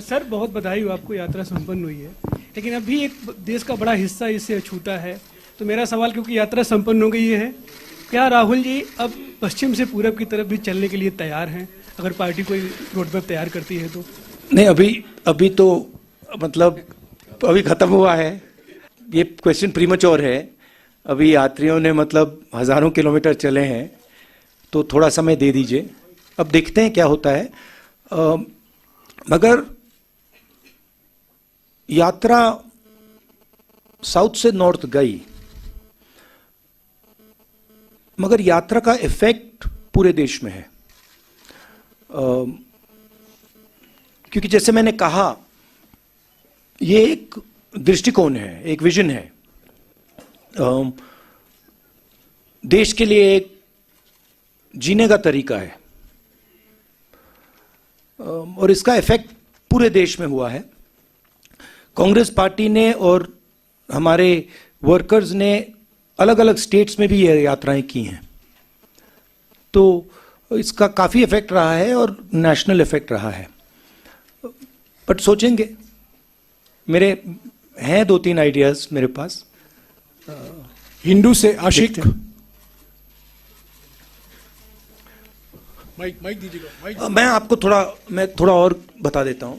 Sir बहुत बधाई हो, आपको यात्रा संपन्न हुई है, लेकिन अभी एक देश का बड़ा हिस्सा इससे छूटा है। तो मेरा सवाल, क्योंकि यात्रा संपन्न हो गई है, क्या राहुल जी अब पश्चिम से पूरब की तरफ भी चलने के लिए तैयार हैं, अगर पार्टी कोई रोड मैप तैयार करती है तो? नहीं, अभी तो मतलब अभी खत्म हुआ है ये क्वेश्चन, प्रीमैच्योर है। अभी यात्रियों ने मतलब हजारों किलोमीटर चले हैं, तो थोड़ा समय दे दीजिए, अब देखते हैं क्या होता है। मगर यात्रा साउथ से नॉर्थ गई, मगर यात्रा का इफेक्ट पूरे देश में है। क्योंकि जैसे मैंने कहा, ये एक दृष्टिकोण है, एक विजन है, देश के लिए एक जीने का तरीका है, और इसका इफेक्ट पूरे देश में हुआ है। कांग्रेस पार्टी ने और हमारे वर्कर्स ने अलग अलग स्टेट्स में भी ये यात्राएं की हैं, तो इसका काफ़ी इफेक्ट रहा है और नेशनल इफेक्ट रहा है। बट सोचेंगे, मेरे हैं 2-3 आइडियाज मेरे पास। हिंदू से आशिक, माइक दीजिएगा। मैं थोड़ा और बता देता हूं।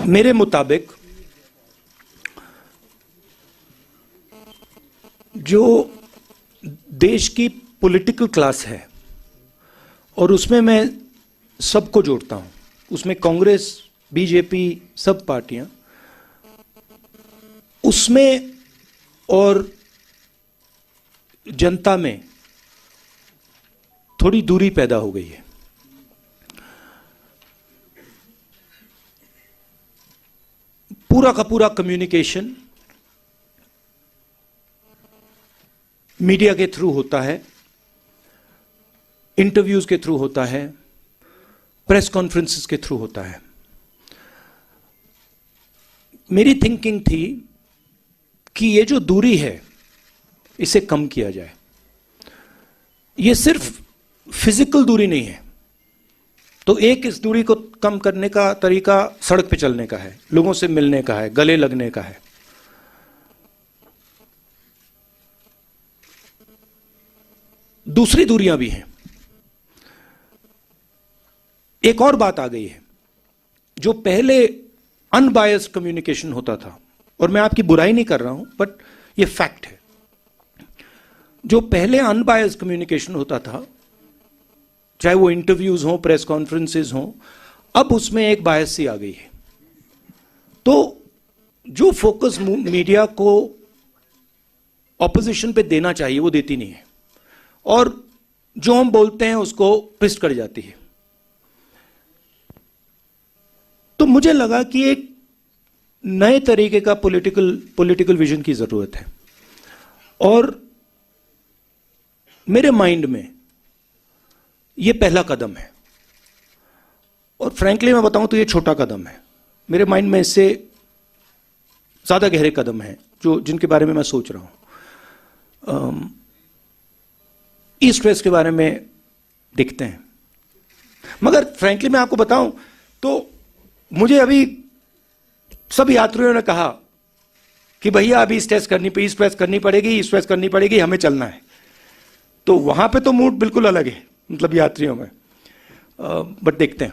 मेरे मुताबिक जो देश की पॉलिटिकल क्लास है, और उसमें मैं सबको जोड़ता हूं, उसमें कांग्रेस, बीजेपी, सब पार्टियां, उसमें और जनता में थोड़ी दूरी पैदा हो गई है। पूरा का पूरा कम्युनिकेशन मीडिया के थ्रू होता है, इंटरव्यूज के थ्रू होता है, प्रेस कॉन्फ्रेंसेस के थ्रू होता है। मेरी थिंकिंग थी कि ये जो दूरी है, इसे कम किया जाए। ये सिर्फ फिजिकल दूरी नहीं है, तो एक इस दूरी को कम करने का तरीका सड़क पे चलने का है, लोगों से मिलने का है, गले लगने का है। दूसरी दूरियां भी हैं। एक और बात आ गई है, जो पहले अनबायस्ड कम्युनिकेशन होता था, और मैं आपकी बुराई नहीं कर रहा हूं, बट ये फैक्ट है। जो पहले अनबायस्ड कम्युनिकेशन होता था, चाहे वो इंटरव्यूज हों, प्रेस कॉन्फ्रेंसेस हों, अब उसमें एक बायस सी आ गई है। तो जो फोकस मीडिया को ऑपोजिशन पे देना चाहिए, वो देती नहीं है, और जो हम बोलते हैं उसको ट्विस्ट कर जाती है। तो मुझे लगा कि एक नए तरीके का पॉलिटिकल विजन की जरूरत है, और मेरे माइंड में ये पहला कदम है। और फ्रैंकली मैं बताऊं तो ये छोटा कदम है। मेरे माइंड में इससे ज्यादा गहरे कदम हैं जिनके बारे में मैं सोच रहा हूं। ईस्ट वेस्ट के बारे में दिखते हैं, मगर फ्रैंकली मैं आपको बताऊं तो मुझे अभी सब यात्रियों ने कहा कि भैया अभी ईस्ट वेस्ट करनी पड़ेगी, हमें चलना है। तो वहां पे तो मूड बिल्कुल अलग है, मतलब यात्रियों में। बट देखते हैं।